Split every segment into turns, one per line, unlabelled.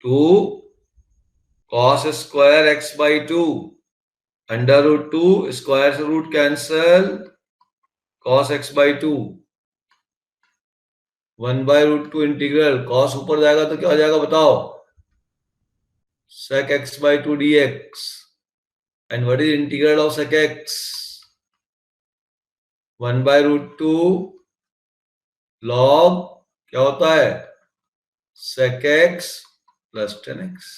2 cos square x by 2 under root 2 square से root cancel cos x by 2 1 by root 2 integral cos ऊपर जाएगा तो क्या हो जाएगा बताओ sec x by 2 dx and what is integral of sec x 1 by root 2 log क्या होता है sec x प्लस 10x।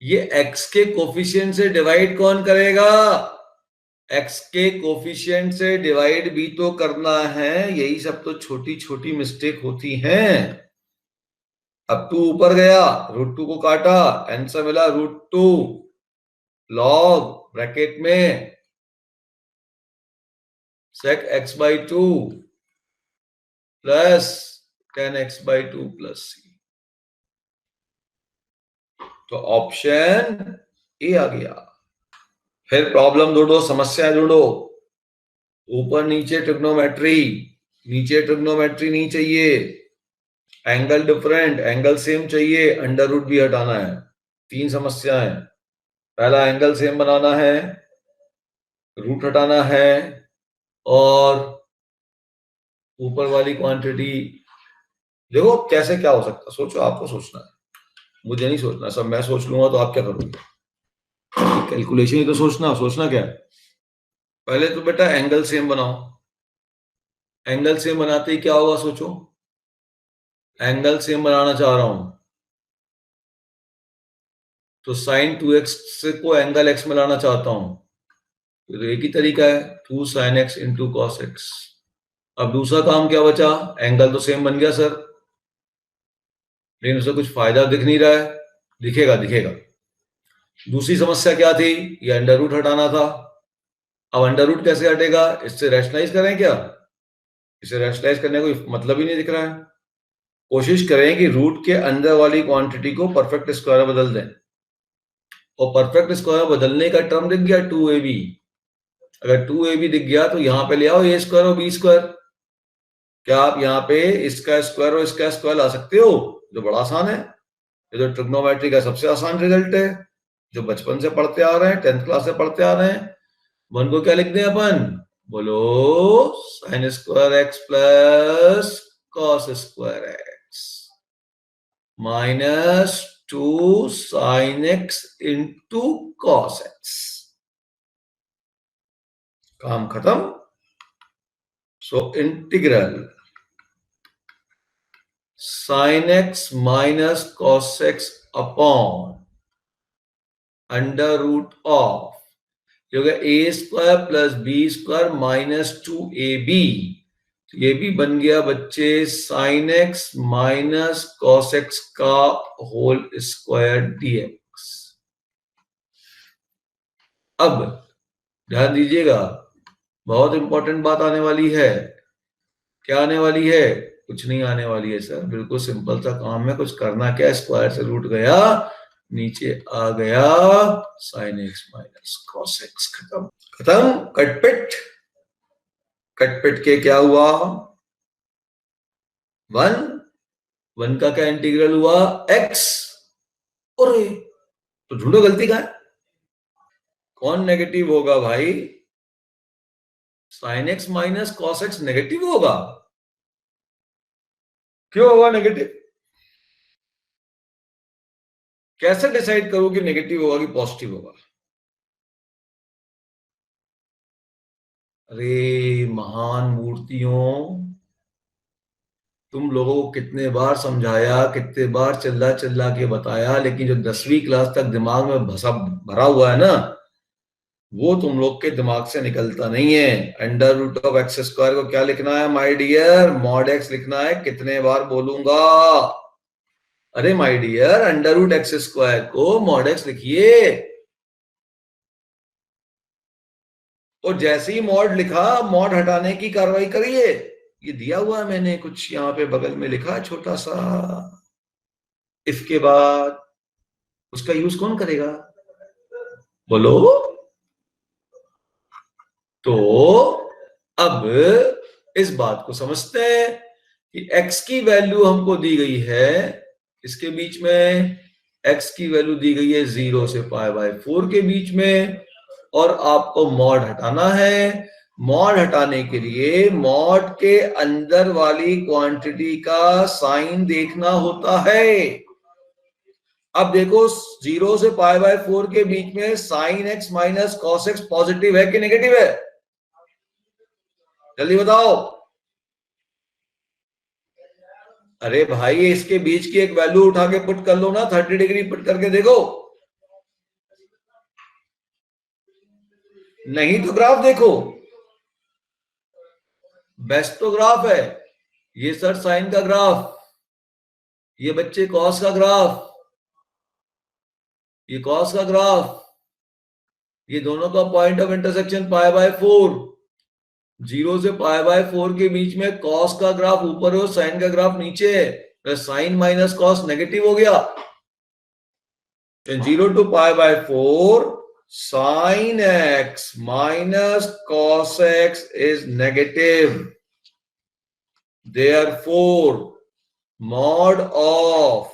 ये x के कोफिशिएंट से डिवाइड कौन करेगा x के कोफिशिएंट से डिवाइड भी तो करना है। यही सब तो छोटी छोटी मिस्टेक होती हैं। अब 2 ऊपर गया रूट 2 को काटा n से मिला रूट 2 लॉग ब्रैकेट में sec x by 2 plus 10x by 2 plus c। तो ऑप्शन ए आ गया। फिर प्रॉब्लम जोड़ो, समस्या जोड़ो। ऊपर नीचे ट्रिग्नोमेट्री, नीचे ट्रिग्नोमेट्री नहीं चाहिए, एंगल डिफरेंट, एंगल सेम चाहिए, अंडर रूट भी हटाना है। 3 समस्याएं। पहला एंगल सेम बनाना है, रूट हटाना है और ऊपर वाली क्वांटिटी। देखो कैसे क्या हो सकता, सोचो, आपको सोचना है, मुझे नहीं सोचना। सब मैं सोच लूंगा तो आप क्या करोगे? कैलकुलेशन ही तो सोचना। सोचना क्या है? पहले तो बेटा एंगल सेम बनाओ। एंगल सेम बनाते ही क्या होगा सोचो। एंगल सेम बनाना चाह रहा हूं तो साइन 2x को एंगल x में लाना चाहता हूं तो एक ही तरीका है 2 sin x into cos x. अब दूसरा काम क्या बचा? एंगल तो सेम बन गया सर, लेकिन उससे कुछ फायदा दिख नहीं रहा है। दिखेगा दिखेगा। दूसरी समस्या क्या थी? ये अंडर रूट हटाना था। अब अंडर रूट कैसे हटेगा? इससे रैशनलाइज करें क्या? इसे रैशनलाइज करने को मतलब ही नहीं दिख रहा है। कोशिश करें कि रूट के अंदर वाली क्वांटिटी को परफेक्ट स्क्वायर बदल दें। और परफेक्ट स्क्वायर बदलने का टर्म दिख गया 2ab। अगर 2ab दिख गया तो यहां पे ले आओ a स्क्वायर और b स्क्वायर। क्या आप यहाँ पे इसका स्क्वायर और इसका स्क्वायर ला सकते हो? जो बड़ा आसान है। ये तो ट्रिग्नोमेट्री का सबसे आसान रिजल्ट है, जो बचपन से पढ़ते आ रहे हैं, 10th क्लास से पढ़ते आ रहे हैं। वन को क्या लिख दें अपन? बोलो sine square x plus cos square x minus 2 sine x into cos x. काम खत्म। So integral sine x minus cos x upon under root of a square plus b square minus 2ab। तो ये भी बन गया बच्चे sine x minus cos x का whole square dx। अब ध्यान दीजिएगा, बहुत इंपॉर्टेंट बात आने वाली है। क्या आने वाली है? कुछ नहीं आने वाली है सर, बिल्कुल सिंपल सा काम है। कुछ करना क्या, स्क्वायर से रूट गया, नीचे आ गया sign x minus cos x. खत्म खत्म। कटपिट। कटपिट के क्या हुआ? 1 का क्या इंटीग्रल हुआ? x। और तो ढूंढो गलती का है। कौन नेगेटिव होगा भाई? Sign x minus cos x negative होगा। क्यों होगा नेगेटिव? कैसे डिसाइड करूं कि नेगेटिव होगा कि पॉजिटिव होगा? अरे महान मूर्तियों, तुम लोगों को कितने बार समझाया, कितने बार चिल्ला चिल्ला के बताया, लेकिन जो 10वीं क्लास तक दिमाग में भरा हुआ है ना, वो तुम लोग के दिमाग से निकलता नहीं है। Under root of x square को क्या लिखना है माय डियर? मॉड एक्स लिखना है। कितने बार बोलूंगा? अरे my dear, under root x square को मॉड एक्स लिखिए। और जैसे ही मॉड लिखा, मॉड हटाने की कार्रवाई करिए। ये दिया हुआ है मैंने, कुछ यहाँ पे बगल में लिखा है छोटा सा। इसके बाद उसका यूज कौन करेगा? बोलो। तो अब इस बात को समझते हैं कि x की वैल्यू हमको दी गई है, इसके बीच में x की वैल्यू दी गई है 0 से π/4 के बीच में, और आपको मॉड हटाना है। मॉड हटाने के लिए मॉड के अंदर वाली क्वांटिटी का साइन देखना होता है। अब देखो 0 से π/4 के बीच में sine x minus cos x positive है कि नेगेटिव है? जल्दी बताओ। अरे भाई इसके बीच की एक वैल्यू उठा के पुट कर लो ना, 30 डिग्री पुट करके देखो। नहीं तो ग्राफ देखो, बेस्ट तो ग्राफ है। ये सर साइन का ग्राफ, ये बच्चे कॉस का ग्राफ, ये कॉस का ग्राफ, ये दोनों का पॉइंट ऑफ इंटरसेक्शन π/4। 0 से π/4 के बीच में कॉस का ग्राफ ऊपर है और साइन का ग्राफ नीचे है। साइन माइनस कॉस नेगेटिव हो गया। 0 to π/4 sin x minus cos x is negative. Therefore, mod of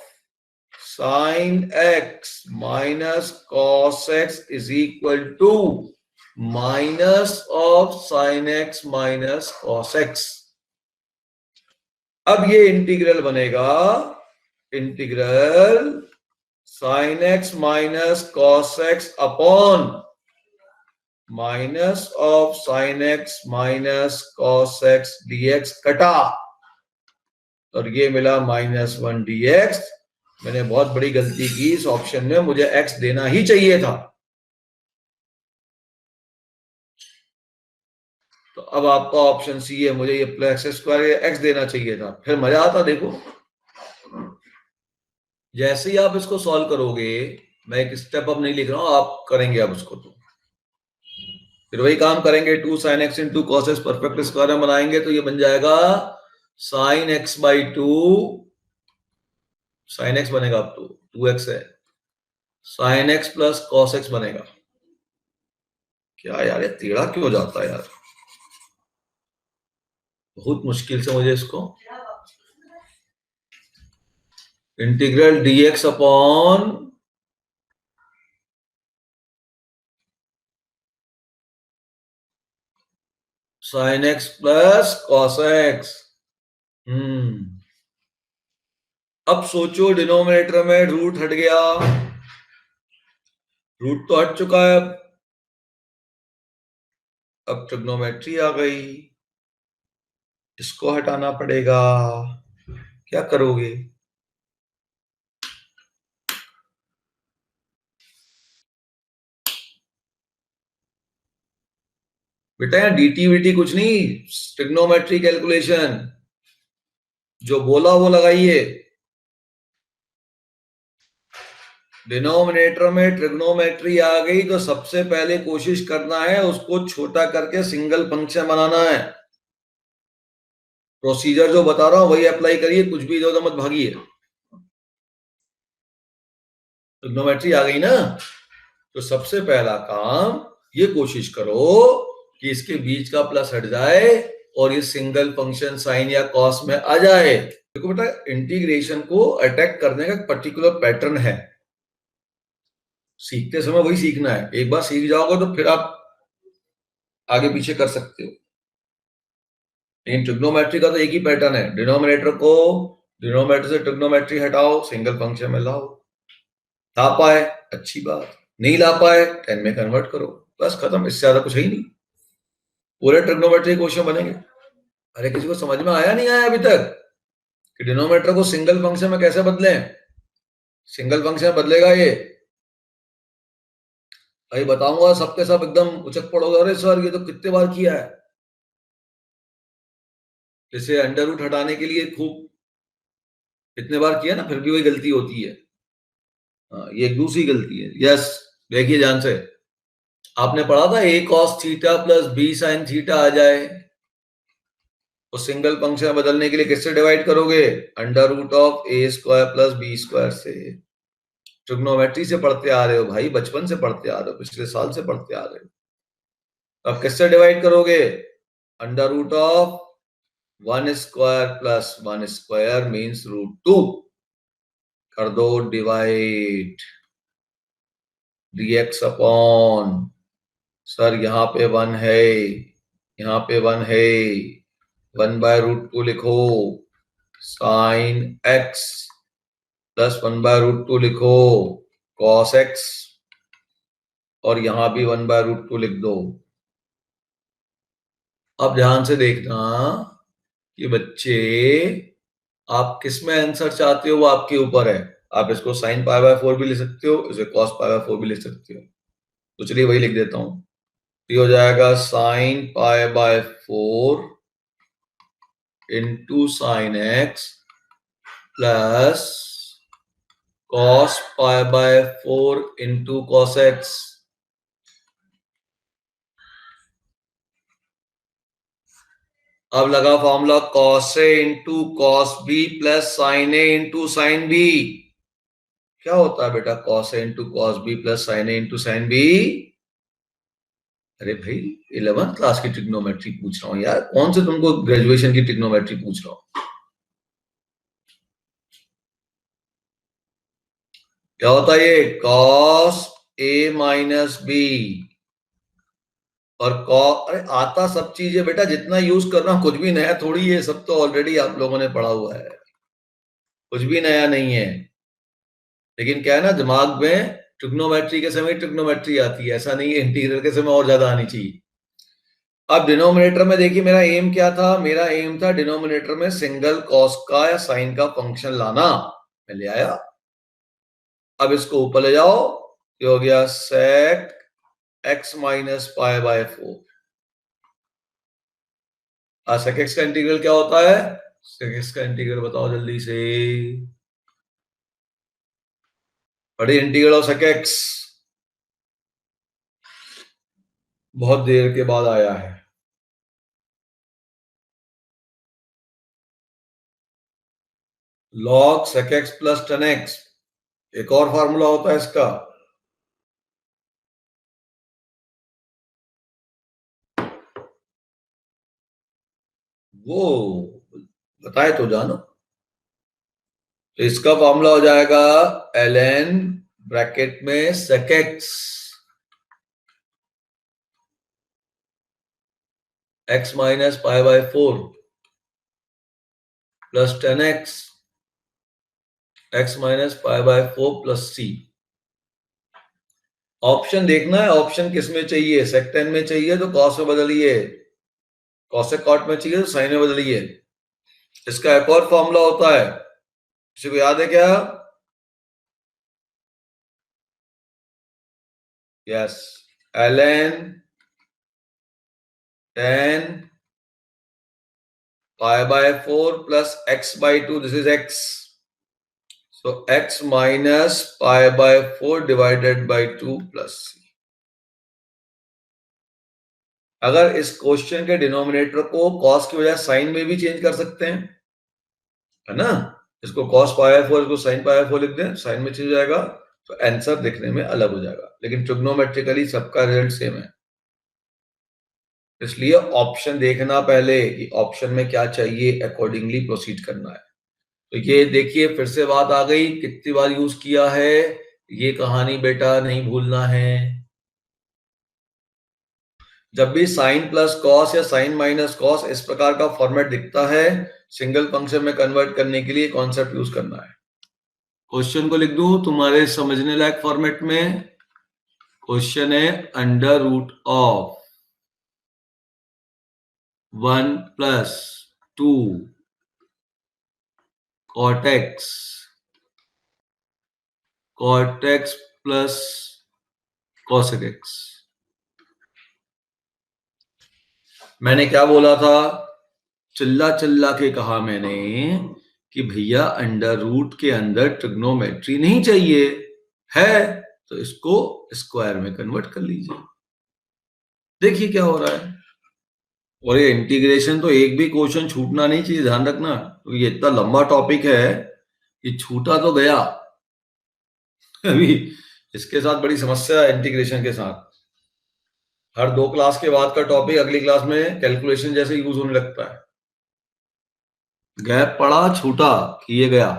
sin x minus cos x is equal to minus of sin x minus cos x. अब ये integral बनेगा, integral sin x minus cos x upon minus of sin x minus cos x dx कटा, और ये मिला -1 dx। मैंने बहुत बड़ी गलती की इस ऑप्शन में, मुझे x देना ही चाहिए था। तो अब आपका ऑप्शन सी है, मुझे ये प्लस x² x देना चाहिए था, फिर मजा आता। देखो जैसे ही आप इसको सॉल्व करोगे, मैं एक स्टेप अब नहीं लिख रहा हूं, आप करेंगे अब उसको, तो फिर वही काम करेंगे। 2 sin x into cos x perfect square में बनाएंगे तो ये बन जाएगा sin x/2, sin x बनेगा, अब तो 2x है, sin x plus cos x बनेगा। क्या यार ये टेढ़ा क्यों जाता है यार, बहुत मुश्किल से मुझे इसको। Integral dx upon sin x plus cos x। अब सोचो, डिनोमिनेटर में रूट हट गया, रूट तो हट चुका है, अब ट्रिग्नोमेट्री आ गई, इसको हटाना पड़ेगा। क्या करोगे? बेटा यार dt वीटी कुछ नहीं, ट्रिग्नोमेट्री कैलकुलेशन, जो बोला वो लगाइए। डिनोमिनेटर में ट्रिग्नोमेट्री आ गई तो सबसे पहले कोशिश करना है उसको छोटा करके सिंगल फंक्शन बनाना है। प्रोसीजर जो बता रहा हूं वही अप्लाई करिए, कुछ भी इधर मत भागिए। ट्रिग्नोमेट्री आ गई ना, तो सबसे पहला काम ये कोशिश करो कि इसके बीच का प्लस हट जाए और ये सिंगल फंक्शन साइन या कॉस में आ जाए। देखो बेटा, इंटीग्रेशन को अटैक करने का पर्टिकुलर पैटर्न है, सीखते समय वही सीखना है। एक बार सीख जाओगे तो फिर आप आगे पीछे कर सकते हो। लेकिन ट्रिग्नोमेट्री का तो एक ही पैटर्न है, डिनोमिनेटर से ट्रिग्नोमेट्री हटाओ, सिंगल फंक्शन में लाओ। ला पाए अच्छी बात, नहीं ला पाए 10 में कन्वर्ट करो, बस खत्म, इससे ज्यादा कुछ है ही नहीं। पूरे ट्रिग्नोमेट्री क्वेश्चन बनेंगे। अरे किसी को समझ में आया नहीं आया अभी तक कि डिनोमिनेटर को सिंगल फंक्शन में कैसे बदलें? सिंगल फंक्शन बदलेगा ये, भाई बताऊंगा, सबके सब एकदम उचक पड़ोगे, अरे सर ये तो कितने बार किया है। जैसे अंडर रूट हटाने के लिए खूब कितने बार किया ना, फिर भी वही गलती होती है। ये एक दूसरी गलती है। यस, देखिए ध्यान से, आपने पढ़ा था a cos theta plus b sin theta आ जाए, तो सिंगल फंक्शन बदलने के लिए किससे डिवाइड करोगे? Under root of a square plus b square से। ट्रिग्नोमेट्री से पढ़ते आ रहे हो भाई, बचपन से पढ़ते आ रहे हो, पिछले साल से पढ़ते आ रहे हो। अब किससे डिवाइड करोगे? Under root of 1 square plus 1 square means √2 कर दो डिवाइड dx अपॉन, सर यहाँ पे 1 है, यहाँ पे 1 है, 1/√2 लिखो, साइन x प्लस 1/√2 लिखो, कॉस x, और यहां भी 1/√2 लिख दो। अब ध्यान से देखना कि बच्चे आप किस में आंसर चाहते हो वो आपके ऊपर है। आप इसको sin π/4 भी लिख सकते हो, इसे cos π/4 भी लिख सकते हो। तो चलिए वही लिख देता हूं। ये हो जाएगा sin π/4 into sine x plus cos π/4 into cos x। अब लगा formula cos A into cos B plus sin A into sine B। क्या होता है बेटा cos A into cos B plus sin A into sine B? अरे भाई 11th class की trigonometry पूछ रहा हूं यार, कौन से तुमको ग्रेजुएशन की ट्रिग्नोमेट्री पूछ रहा हूं। क्या होता है ये cos A माइनस B और अरे आता सब चीज है बेटा, जितना यूज कर रहा हूं, कुछ भी नया थोड़ी है, सब तो ऑलरेडी आप लोगों ने पढ़ा हुआ है, कुछ भी नया नहीं है। लेकिन क्या है ना, दिमाग में ट्रिग्नोमेट्री के समय ट्रिग्नोमेट्री आती है, ऐसा नहीं है इंटीग्रल के समय और ज्यादा आनी चाहिए। अब डिनोमिनेटर में देखिए मेरा एम क्या था, मेरा एम था डिनोमिनेटर में सिंगल कॉस का या साइन का फंक्शन लाना, मैं ले आया। अब इसको ऊपर ले जाओ, ये हो गया sec x minus π/4। sec x का इंटीग्रल क्या होता है, sec x का इंटीग्रल बताओ जल्दी से, बड़ी इंटीग्रल ऑफ sec x, बहुत देर के बाद आया है। log sec x plus tan x, एक और फार्मूला होता है इसका, वो बताए तो जानो। तो इसका फॉर्मूला हो जाएगा ln ब्रैकेट में sec x x minus π/4 plus tan x x minus π/4 plus c। Option देखना है, ऑप्शन किस में चाहिए, sec tan में चाहिए तो cos में बदलिए, cosec cot में चाहिए तो sin में बदलिए। इसका एक और फॉर्मूला होता है, किसी को याद है क्या? Yes, ln tan π/4 plus x/2, this is x, so x minus π/4 divided by 2 plus c। अगर इस क्वेश्चन के डिनोमिनेटर को cos की बजाय साइन में भी चेंज कर सकते हैं, है ना, इसको cos π/4 इसको sin π/4 लिख दें, साइन में चेंज हो जाएगा तो आंसर दिखने में अलग हो जाएगा, लेकिन ट्रिग्नोमेट्रिकली सबका रिजल्ट सेम है। इसलिए ऑप्शन देखना पहले कि ऑप्शन में क्या चाहिए, अकॉर्डिंगली प्रोसीड करना है। तो ये देखिए फिर से बात आ गई, कितनी बार यूज किया है ये कहानी बेटा, नहीं भूलना है। जब भी साइन प्लस कॉस या साइन माइनस कॉस इस प्रकार का फॉर्मेट दिखता है, सिंगल फंक्शन में कन्वर्ट करने के लिए कॉन्सेप्ट यूज करना है। क्वेश्चन को लिख दूं तुम्हारे समझने लायक फॉर्मेट में। क्वेश्चन है under root of 1 plus 2 cot x plus cosec x। मैंने क्या बोला था, चिल्ला चिल्ला के कहा मैंने कि भैया अंडर रूट के अंदर ट्रिग्नोमेट्री नहीं चाहिए है, तो इसको स्क्वायर में कन्वर्ट कर लीजिए। देखिए क्या हो रहा है। और ये इंटीग्रेशन तो एक भी क्वेश्चन छूटना नहीं चाहिए, ध्यान रखना, तो ये इतना लंबा टॉपिक है, ये छूटा तो गया अभी इसके साथ बड़ी समस्या है। इंटीग्रेशन के साथ हर 2 क्लास के बाद का टॉपिक अगली क्लास में कैलकुलेशन जैसे यूज होने लगता है। गैप पड़ा, छूटा, किए गया।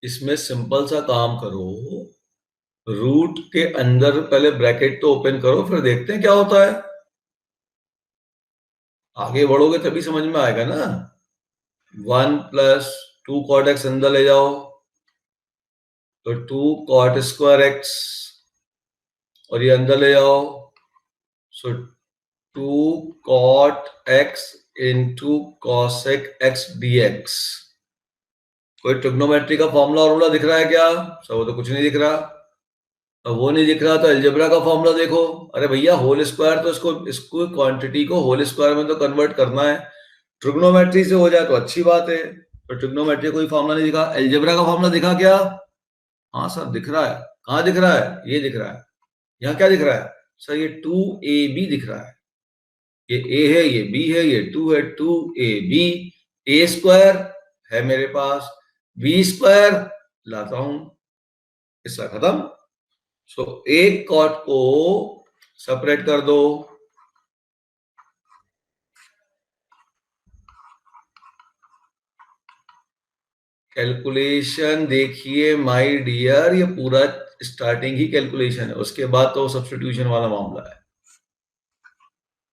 इसमें सिंपल सा काम करो, रूट के अंदर पहले ब्रैकेट तो ओपन करो, फिर देखते हैं क्या होता है। आगे बढ़ोगे तभी समझ में आएगा ना। 1 प्लस 2 कॉट एक्स अंदर ले जाओ तो 2 कॉट स्क्वायर एक्स, और ये अंदर ले जाओ, so 2 cot x into cosec x dx. कोई ट्रिग्नोमेट्री का फॉर्मूला और दिख रहा है क्या? सब वो तो कुछ नहीं दिख रहा। अब वो नहीं दिख रहा तो अलजेब्रा का फॉर्मूला देखो। अरे भैया होल स्क्वायर तो इसको क्वांटिटी को होल स्क्वायर में तो कन्वर्ट करना है। ट्रिग्नोमेट्री से हो जाए तो अच्छी बात है। तो ट्रिग्नोमेट्री कोई फॉर्मूला नहीं दिखा, अलजेब्रा का फॉर्मूला दिखा क्या? हाँ सर दिख रहा है। कहाँ दिख रहा है? ये दिख रहा है। यहाँ क्या दिख रहा है सर? ये 2ab दिख रहा है। ये a है, ये b है, ये 2 है, 2ab। a स्क्वायर है मेरे पास, b स्क्वायर लाता हूं, इसका खत्म। सो एक कॉट को सेपरेट कर दो। कैलकुलेशन देखिए माय डियर, ये पूरा स्टार्टिंग ही कैलकुलेशन है, उसके बाद तो सब्स्टिट्यूशन वाला मामला है।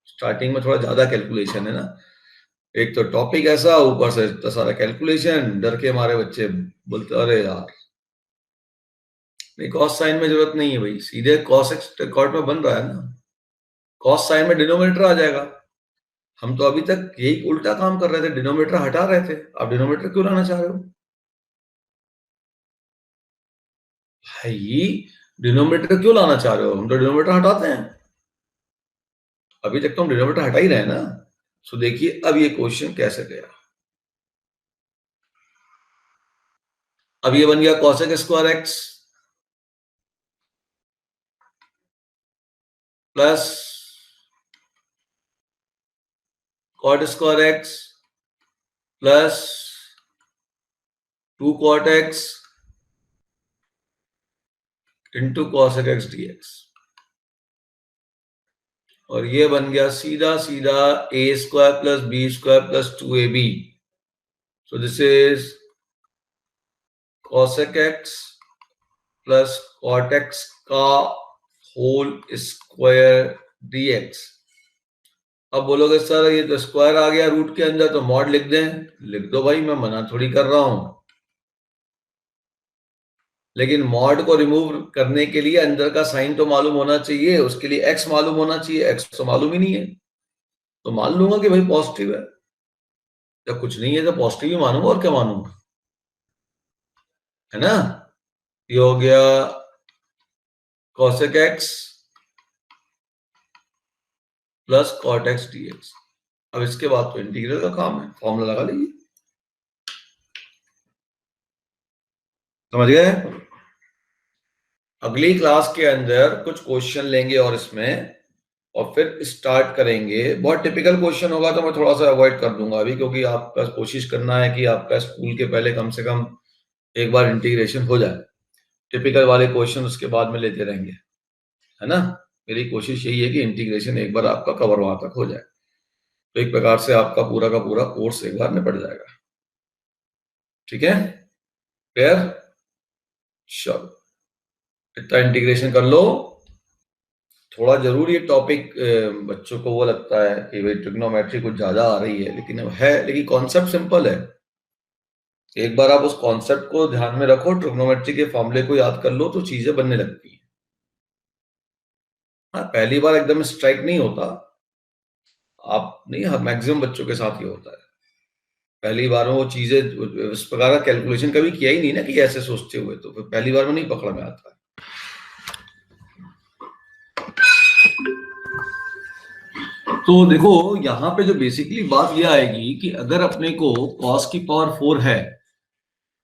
स्टार्टिंग में थोड़ा ज्यादा कैलकुलेशन है ना, एक तो टॉपिक ऐसा, ऊपर से इतना सारा कैलकुलेशन। डर के हमारे बच्चे बोलते अरे यार नहीं, कॉस साइन में जरूरत नहीं है भाई, सीधे कॉस एक्स कॉट में बन रहा है ना, कॉस साइन में डिनोमिनेटर आ जाएगा। हम तो अभी तक यही उल्टा काम कर रहे थे, डिनोमिनेटर हटा रहे थे। आप डिनोमिनेटर क्यों लाना चाह रहे हो भाई? डिनोमिनेटर क्यों लाना चाह रहे हो? हम तो डिनोमिनेटर हटाते हैं, अभी तक तो हम डिनोमिनेटर हटा ही रहे हैं ना। सो देखिए अब ये क्वेश्चन कैसे गया। अब ये बन गया cosec square x plus cot square x plus 2 cot x into cosec x dx. और ये बन गया सीधा सीधा a square plus b square plus 2ab। So this is cosec x plus cot x का होल स्क्वायर dx। अब बोलोगे sir ये तो स्क्वायर आ गया रूट के अंदर, तो मॉड लिख दें। लिख दो भाई, मैं मना थोड़ी कर रहा हूं, लेकिन मॉड को रिमूव करने के लिए अंदर का साइन तो मालूम होना चाहिए, उसके लिए x मालूम होना चाहिए। x तो मालूम ही नहीं है, तो मान लूंगा कि भाई पॉजिटिव है। जब कुछ नहीं है तो पॉजिटिव ही मानूंगा, और क्या मानूंगा, है ना। ये हो गया cosec x plus cot x dx। अब इसके बाद तो इंटीग्रल का काम है, फॉर्मूला लगा लीजिए। समझ गए? अगली क्लास के अंदर कुछ क्वेश्चन लेंगे और इसमें, और फिर स्टार्ट करेंगे। बहुत टिपिकल क्वेश्चन होगा तो मैं थोड़ा सा अवॉइड कर दूंगा अभी, क्योंकि आपका कोशिश करना है कि आपका स्कूल के पहले कम से कम एक बार इंटीग्रेशन हो जाए। टिपिकल वाले क्वेश्चन उसके बाद में लेते रहेंगे, है ना। मेरी कोशिश यही है कि इंटीग्रेशन एक बार आपका कवर वहां तक हो जाए, तो एक प्रकार से आपका पूरा का पूरा कोर्स एक बार निपट जाएगा। ठीक है, क्लियर? चलो इतना इंटीग्रेशन कर लो। थोड़ा जरूर ये टॉपिक बच्चों को वो लगता है कि भाई ट्रिग्नोमेट्री कुछ ज्यादा आ रही है, लेकिन अब है, लेकिन कॉन्सेप्ट सिंपल है। एक बार आप उस कॉन्सेप्ट को ध्यान में रखो, ट्रिग्नोमेट्री के फॉर्मूले को याद कर लो, तो चीजें बनने लगती हैं। हाँ, पहली बार एकदम स्ट्राइक नहीं होता, आप नहीं, मैक्सिमम बच्चों के साथ ये होता है। पहली बार में वो चीजें इस प्रकार का कैलकुलेशन कभी किया ही नहीं ना कि ऐसे सोचते हुए, तो फिर पहली बार में नहीं पकड़ में आता है। तो देखो यहाँ पे जो बेसिकली बात ये आएगी कि अगर अपने को cos की पावर 4 है,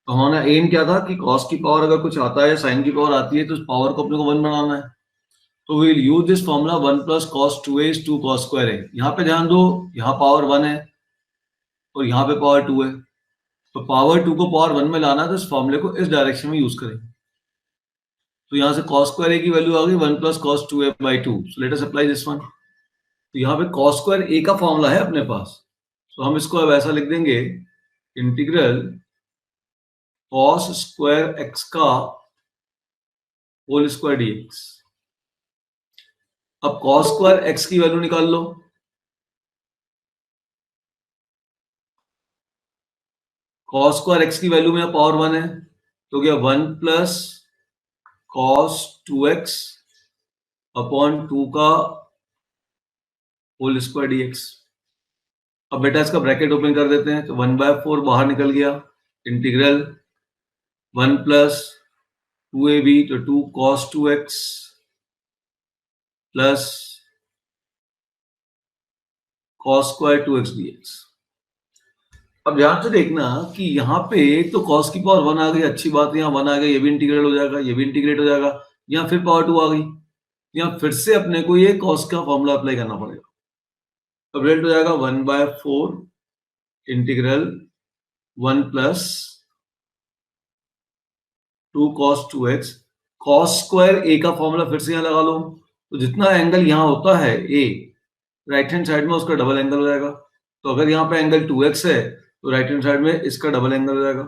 तो हमारा एम क्या था कि cos की पावर अगर कुछ आता है, sin की पावर आती है, तो उस पावर को अपने को 1 बनाना है। तो we will use this formula 1 plus cos 2a is 2 cos square है। यहाँ पे ध्यान दो, यहाँ पावर 1 है और यहाँ पे पावर 2 है, तो पावर 2 को पावर 1 में लाना है, तो इस फॉर्मूले को इस डायरेक्शन में यूज करेंगे। तो यहाँ से cos स्क्वायर a की वैल्यू आ गई 1 plus cos 2a by 2। So let us apply this one. तो यहाँ पे cos स्क्वायर a का फॉर्मूला है अपने पास, तो हम इसको अब ऐसा लिख देंगे इंटीग्रल कॉस स्क्वायर एक्स का होल स्क्वायर डीएक्स। अब कॉस स्क्वायर एक्स की वैल्यू निकाल लो। कॉस स्क्वायर एक्स की वैल्यू में पावर 1 है, तो क्या 1 प्लस कॉस 2x अपॉन 2 का होल स्क्वायर डीएक्स। अब बेटा इसका ब्रैकेट ओपन कर देते हैं, तो 1/4 बाहर निकल गया, इंटीग्रल 1 प्लस 2ab, तो 2 cos 2x plus cos square 2x dx। अब ध्यान से देखना कि यहाँ पे तो cos की पावर 1 आ गई, अच्छी बात है, यहाँ 1 आ गया, ये भी इंटीग्रेट हो जाएगा, ये भी इंटीग्रेट हो जाएगा, यहाँ फिर पावर 2 आ गई, यहाँ फिर से अपने को ये cos का फॉर्मूला अप्लाई करना पड़ेगा। अब रिजल्ट हो जाएगा 1/4 integral 1 plus 2 cos 2x। cos square a का फॉर्मूला फिर से यहाँ लगा लो, तो जितना एंगल यहाँ होता है a, राइट हैंड साइड में उसका डबल एंगल हो जाएगा। तो अगर यहाँ पे एंगल 2x है, तो राइट हैंड साइड में इसका डबल एंगल हो जाएगा।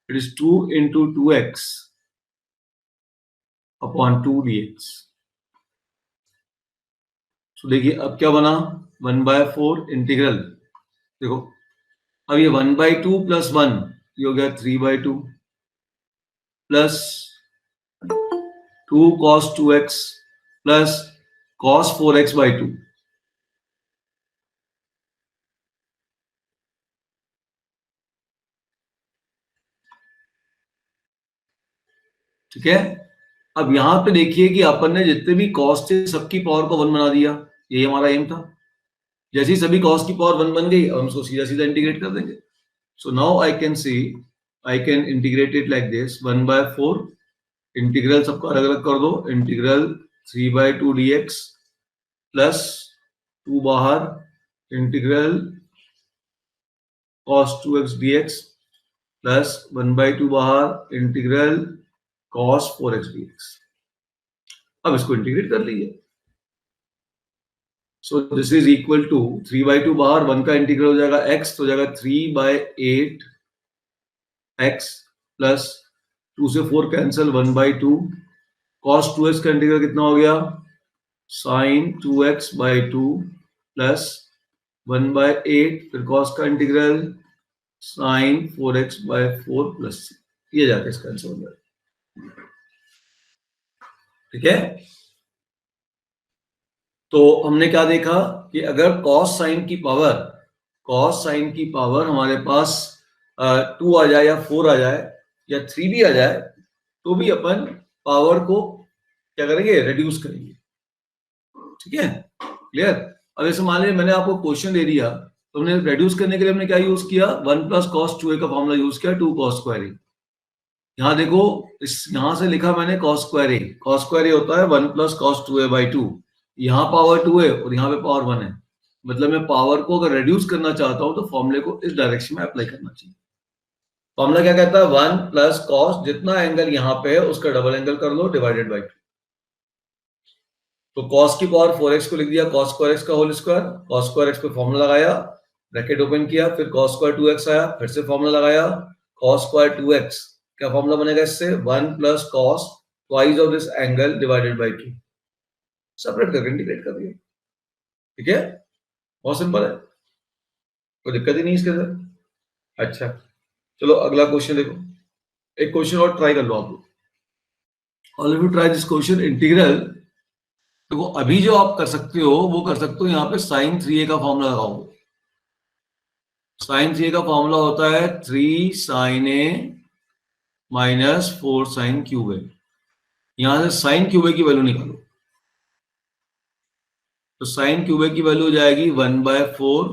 It is 2 into 2x upon 2 dx। तो देखिए अब क्या बना, 1/4 इंटीग्रल, देखो अब ये 1/2 प्लस 1, ये हो गया 3/2 plus 2 cos 2x plus cos 4x/2। ठीक है, अब यहां पे देखिए कि अपन ने जितने भी कॉस थे सबकी पावर को 1 बना दिया, यही हमारा एम था। जैसे ही सभी कॉस की पावर 1 बन गई, हम उसको सीधा सीधा इंटीग्रेट कर देंगे। So now I can see, I can integrate it like this, 1/4 integral सबको अलग अलग कर दो, इंटीग्रल 3/2 dx प्लस 2 बाहर, integral cos 2x dx plus 1/2 बाहर, इंटीग्रल cos 4x dx। अब इसको इंटीग्रेट कर लीजिए। So this is equal to 3/2 बाहर, 1 का इंटीग्रल हो जाएगा x, तो हो जाएगा 3/8 x प्लस 2 से 4 कैंसिल, 1/2 cos 2x का इंटीग्रल कितना हो गया, sin 2x/2 प्लस 1/8, फिर cos का इंटीग्रल sin 4x/4 प्लस, ये जाके इसका आंसर हो जाएगा। ठीक है, तो हमने क्या देखा कि अगर cos sin की पावर हमारे पास 2 आ जाए या 4 आ जाए या 3 भी आ जाए, तो भी अपन पावर को क्या करेंगे, रिड्यूस करेंगे। ठीक है, क्लियर। अब जैसे मान लीजिए मैंने आपको क्वेश्चन दे दिया, तो हमने रिड्यूस करने के लिए हमने क्या यूज किया, 1 प्लस cos 2a का फॉर्मूला यूज किया, 2 cos स्क्वायर a। यहाँ देखो, इस यहां से लिखा मैंने cos square a, cos square a होता है 1 प्लस cos 2a/2। यहाँ पावर 2 है और यहाँ पे पावर 1 है, मतलब मैं पावर को अगर रिड्यूस करना चाहता हूं तो फॉर्मूले को इस डायरेक्शन में अप्लाई करना चाहिए। फॉर्मूला क्या कहता है, 1 प्लस cos, जितना एंगल यहाँ पे है उसका डबल एंगल कर लो, डिवाइडेड बाई 2। तो cos की पावर 4x को लिख दिया, cos स्क्वायर x का whole square, cos square x पे फॉर्मूला लगाया, ब्रैकेट ओपन किया, फिर cos स्क्वायर 2x आया, फिर से फॉर्मूला लगाया, cos स्क्वायर 2x, क्या फॉर्मूला बनेगा इससे, 1 plus cos twice of this angle divided by 2, separate करके इंटीग्रेट कर दिया। ठीक है, बहुत सिंपल है, कोई दिक्कत ही नहीं इसके अंदर। अच्छा चलो अगला क्वेश्चन देखो, एक क्वेश्चन और ट्राई कर लो आप लोग, all of you try this question. Integral देखो, अभी जो आप कर सकते हो वो कर सकते हो, यहाँ पे sin 3a का फॉर्मूला लगाओ। sin 3a का फॉर्मूला होता है 3 sin a minus 4 sin cube a। यहां से sin क्यूब a की वैल्यू निकालो, तो sin क्यूब a की वैल्यू हो जाएगी 1/4,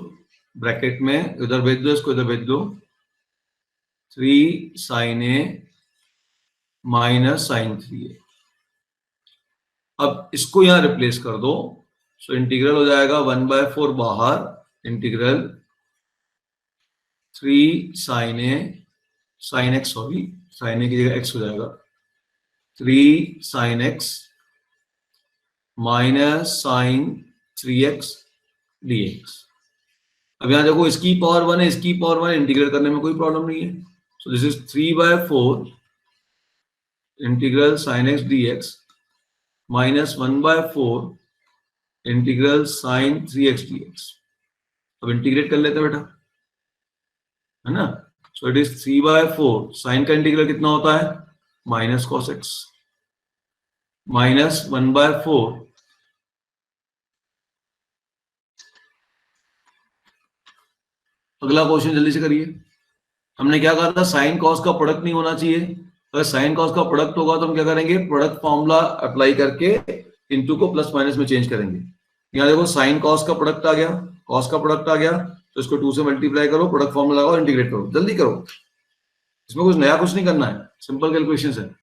ब्रैकेट में इधर भेज दो, इसको इधर भेज दो, 3 sin a minus sin 3a। अब इसको यहां रिप्लेस कर दो, सो इंटीग्रल हो जाएगा 1/4 बाहर, integral 3 sin a, sin x, sorry sin a की जगह x हो जाएगा, 3 sin x minus sin 3x dx। अब यहाँ देखो इसकी पावर 1 है, इसकी पावर 1, इंटीग्रेट करने में कोई प्रॉब्लम नहीं है। So this is 3/4 integral sine x d x minus 1/4 integral sine 3x dx। अब इंटीग्रेट कर लेते हैं बेटा, है ना। सो इट इज 3/4, साइन का इंटीग्रल कितना होता है माइनस कॉस एक्स माइनस 1/4 अगला क्वेश्चन जल्दी से करिए। हमने क्या कहा था, साइन कॉस का प्रोडक्ट नहीं होना चाहिए। अगर साइन कॉस का प्रोडक्ट होगा तो हम क्या करेंगे, प्रोडक्ट फॉर्मूला अप्लाई करके इनटू को प्लस माइनस में चेंज करेंगे। यहाँ देखो साइन कॉस का प्रोडक्ट आ गया, कॉस का प्रोडक्ट आ गया, तो इसको 2 से मल्टीप्लाई करो, प्रोडक्ट फॉर्मूला लगाओ, इंटीग्रेट करो, जल्दी करो। इसमें कुछ नया कुछ नहीं करना है, सिंपल कैलकुलेशन है।